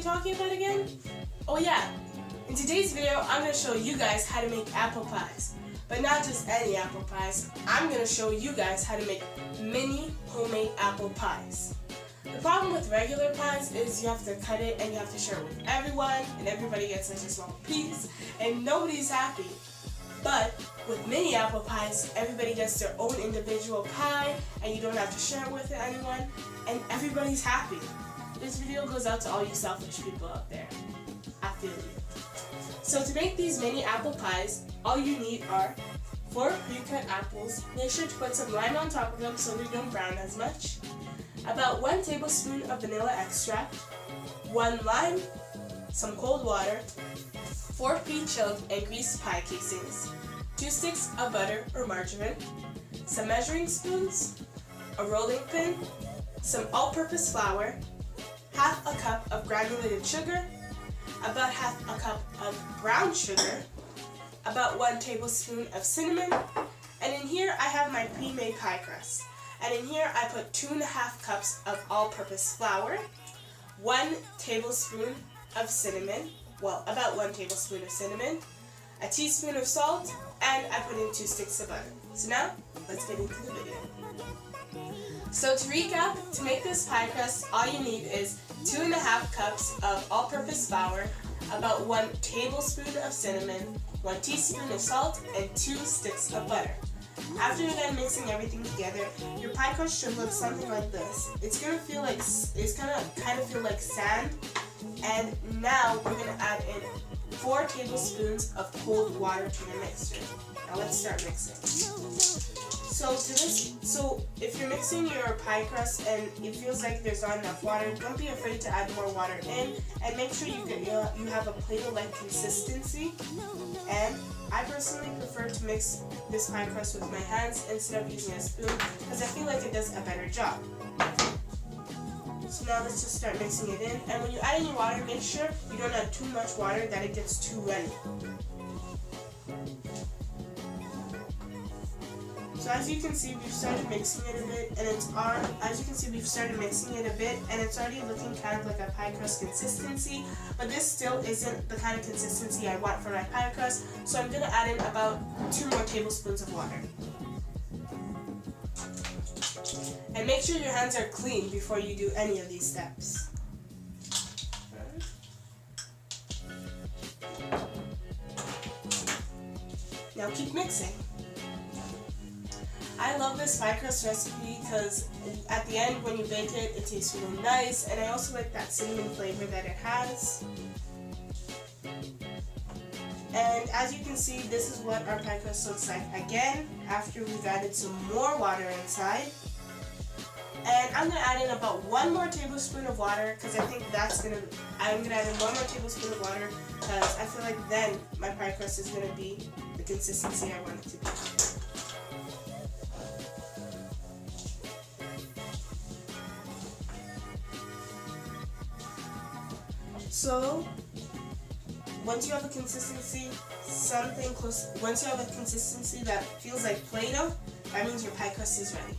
talking about again? Oh yeah, in today's video I'm going to show you guys how to make apple pies. But not just any apple pies, I'm going to show you guys how to make mini homemade apple pies. The problem with regular pies is you have to cut it and you have to share it with everyone, and everybody gets such a small piece and nobody's happy. But with mini apple pies, everybody gets their own individual pie and you don't have to share it with anyone, and everybody's happy. This video goes out to all you selfish people out there. I feel you. So to make these mini apple pies, all you need are 4 pre-cut apples. Make sure to put some lime on top of them so they don't brown as much. About 1 tablespoon of vanilla extract, 1 lime, some cold water, 4 pre-chilled and greased pie casings, 2 sticks of butter or margarine, some measuring spoons, a rolling pin, some all-purpose flour, half a cup of granulated sugar, about half a cup of brown sugar, about 1 tablespoon of cinnamon, and in here I have my pre-made pie crust. And in here I put 2½ cups of all-purpose flour, 1 tablespoon of cinnamon, well, about 1 tablespoon of cinnamon, a teaspoon of salt, and I put in 2 sticks of butter. So now, let's get into the video. So to recap, to make this pie crust, all you need is 2½ cups of all-purpose flour, about 1 tablespoon of cinnamon, 1 teaspoon of salt, and 2 sticks of butter. After you're done mixing everything together, your pie crust should look something like this. It's gonna kind of feel like sand. And now we're gonna add in 4 tablespoons of cold water to your mixture. Now let's start mixing. So if you're mixing your pie crust and it feels like there's not enough water, don't be afraid to add more water in, and make sure you have a Play-Doh-like consistency. And I personally prefer to mix this pie crust with my hands instead of using a spoon because I feel like it does a better job. So now let's just start mixing it in, and when you add in your water, make sure you don't add too much water that it gets too runny. So as you can see, we've started mixing it a bit, and it's already looking kind of like a pie crust consistency, but this still isn't the kind of consistency I want for my pie crust, so I'm going to add in about 2 more tablespoons of water. And make sure your hands are clean before you do any of these steps. Now keep mixing. I love this pie crust recipe because at the end when you bake it, it tastes really nice, and I also like that cinnamon flavor that it has. And as you can see, this is what our pie crust looks like again after we've added some more water inside. And I'm going to add in about 1 more tablespoon of water because I think I'm going to add in 1 more tablespoon of water because I feel like then my pie crust is going to be the consistency I want it to be. So once you have a consistency that feels like Play-Doh, that means your pie crust is ready.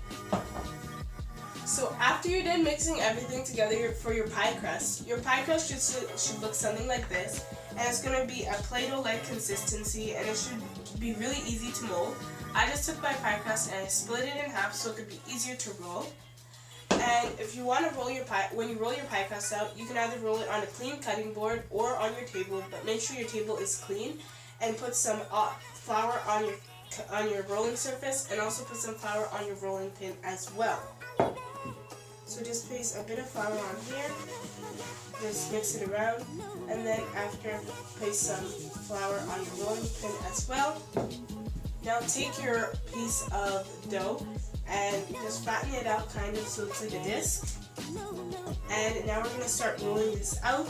So after you're done mixing everything together for your pie crust should look something like this, and it's going to be a Play-Doh-like consistency, and it should be really easy to mold. I just took my pie crust and I split it in half so it could be easier to roll. And if you want to roll your pie, when you roll your pie crust out, you can either roll it on a clean cutting board or on your table, but make sure your table is clean, and put some flour on your rolling surface, and also put some flour on your rolling pin as well. So just place a bit of flour on here, just mix it around, and then after place some flour on your rolling pin as well. Now take your piece of dough and just flatten it out kind of so it's like a disc. And now we're going to start rolling this out.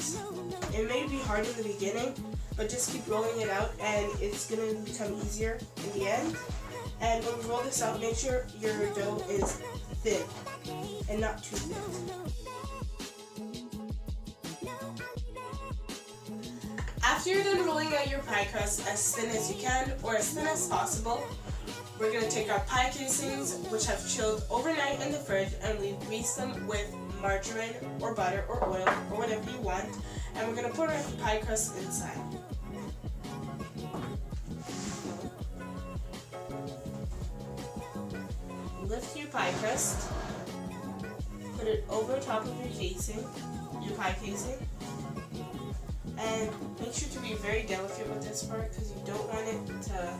It may be hard in the beginning, but just keep rolling it out and it's going to become easier in the end. And when you roll this out, make sure your dough is thin and not too thin. After you're done rolling out your pie crust as thin as you can, or as thin as possible, we're going to take our pie casings, which have chilled overnight in the fridge, and we grease them with margarine or butter or oil or whatever you want. and we're going to put our pie crust inside. Lift your pie crust, put it over top of your casing, your pie casing, and make sure to be very delicate with this part because you don't want it to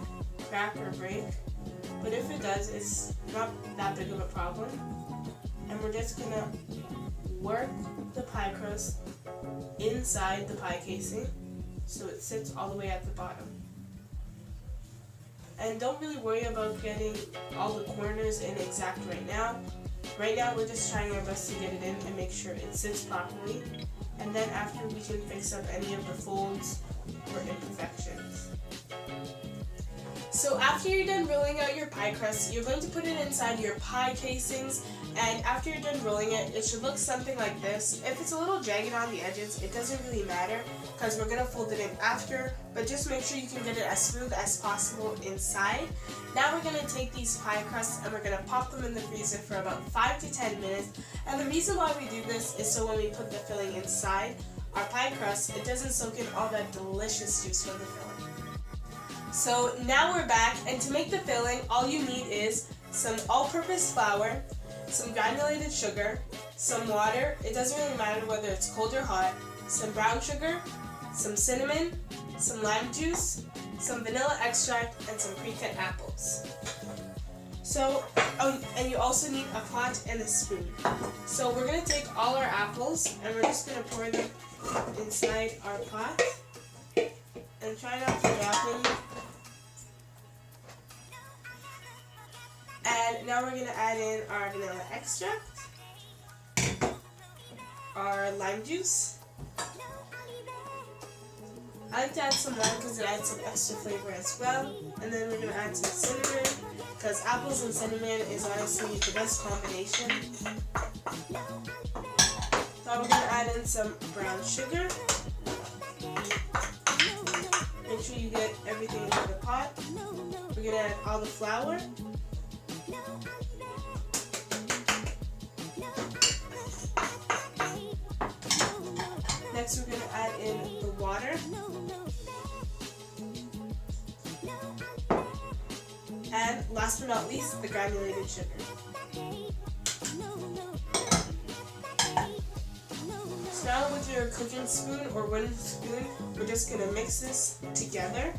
crack or break. But if it does, it's not that big of a problem. And we're just gonna work the pie crust inside the pie casing so it sits all the way at the bottom. And don't really worry about getting all the corners in exact right now. Right now we're just trying our best to get it in and make sure it sits properly. And then after we can fix up any of the folds or imperfections. So after you're done rolling out your pie crust, you're going to put it inside your pie casings, and after you're done rolling it, it should look something like this. If it's a little jagged on the edges, it doesn't really matter because we're going to fold it in after, but just make sure you can get it as smooth as possible inside. Now we're going to take these pie crusts and we're going to pop them in the freezer for about 5 to 10 minutes, and the reason why we do this is so when we put the filling inside our pie crust, it doesn't soak in all that delicious juice from the filling. So now we're back, and to make the filling, all you need is some all-purpose flour, some granulated sugar, some water, it doesn't really matter whether it's cold or hot, some brown sugar, some cinnamon, some lime juice, some vanilla extract, and some pre-cut apples. So, and you also need a pot and a spoon. So we're going to take all our apples, and we're just going to pour them inside our pot, and try not to drop any. And now we're going to add in our vanilla extract, our lime juice. I like to add some lime because it adds some extra flavor as well. And then we're going to add some cinnamon because apples and cinnamon is honestly the best combination. Now we're going to add in some brown sugar. Make sure you get everything into the pot. We're going to add all the flour. Next we're going to add in the water. And last but not least, the granulated sugar. So now with your cooking spoon or wooden spoon, we're just going to mix this together.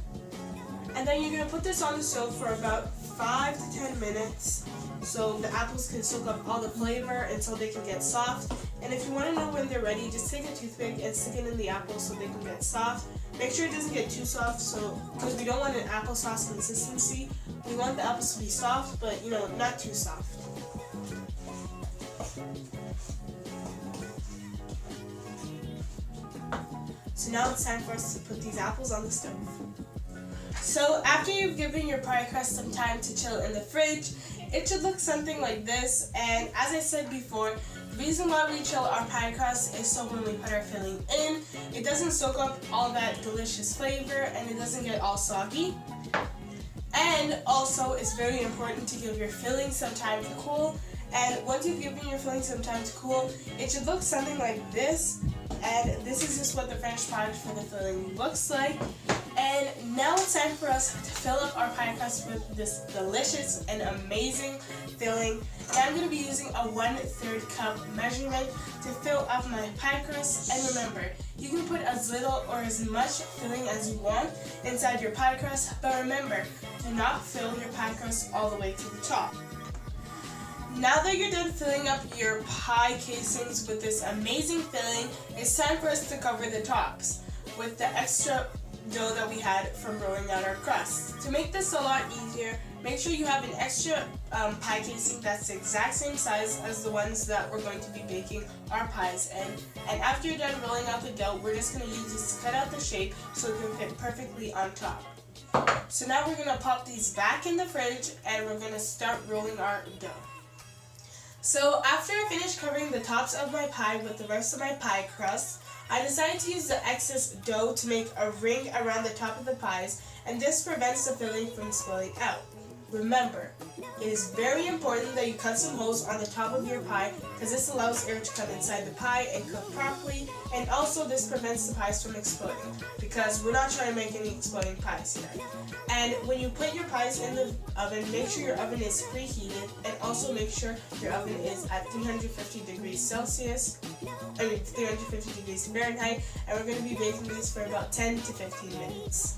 And then you're going to put this on the stove for about 5 to 10 minutes so the apples can soak up all the flavor until they can get soft. And if you want to know when they're ready, just take a toothpick and stick it in the apples so they can get soft. Make sure it doesn't get too soft because we don't want an applesauce consistency. We want the apples to be soft, but not too soft. So now it's time for us to put these apples on the stove. So after you've given your pie crust some time to chill in the fridge, it should look something like this. And as I said before, the reason why we chill our pie crust is so when we put our filling in, it doesn't soak up all that delicious flavor and it doesn't get all soggy. And also, it's very important to give your filling some time to cool. And once you've given your filling some time to cool, it should look something like this. And this is just what the French product for the filling looks like. And now it's time for us to fill up our pie crust with this delicious and amazing filling. And I'm going to be using a 1/3 cup measurement to fill up my pie crust. And remember, you can put as little or as much filling as you want inside your pie crust. But remember, do not fill your pie crust all the way to the top. Now that you're done filling up your pie casings with this amazing filling, it's time for us to cover the tops with the extra dough that we had from rolling out our crust. To make this a lot easier, make sure you have an extra pie casing that's the exact same size as the ones that we're going to be baking our pies in. And after you're done rolling out the dough, we're just going to use this to cut out the shape so it can fit perfectly on top. So now we're going to pop these back in the fridge and we're going to start rolling our dough. So after I finished covering the tops of my pie with the rest of my pie crust, I decided to use the excess dough to make a ring around the top of the pies, and this prevents the filling from spilling out. remember, it is very important that you cut some holes on the top of your pie because this allows air to come inside the pie and cook properly, and also this prevents the pies from exploding because we're not trying to make any exploding pies here. And when you put your pies in the oven, make sure your oven is preheated, and also make sure your oven is at 350 degrees Celsius, 350 degrees Fahrenheit, and we're going to be baking these for about 10 to 15 minutes.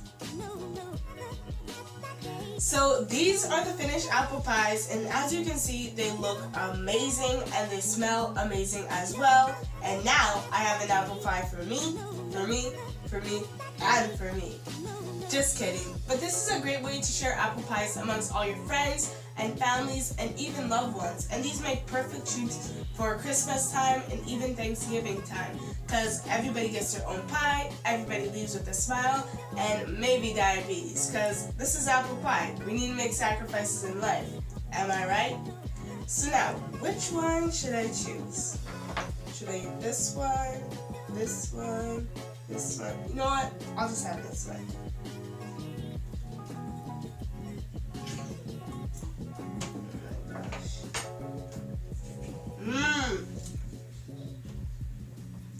So these are the finished apple pies, and as you can see, they look amazing and they smell amazing as well. And now I have an apple pie for me, for me, for me, and for me. Just kidding. But this is a great way to share apple pies amongst all your friends and families and even loved ones. And these make perfect treats for Christmas time and even Thanksgiving time, because everybody gets their own pie, everybody leaves with a smile, and maybe diabetes, because this is apple pie. We need to make sacrifices in life. Am I right? So now, which one should I choose? Should I eat this one, this one, this one? You know what? I'll just have this one.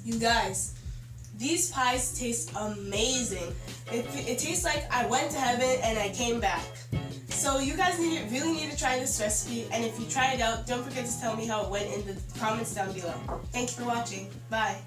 You guys, these pies taste amazing. It tastes like I went to heaven and I came back. So you guys really need to try this recipe, and if you try it out, don't forget to tell me how it went in the comments down below. Thanks for watching. Bye.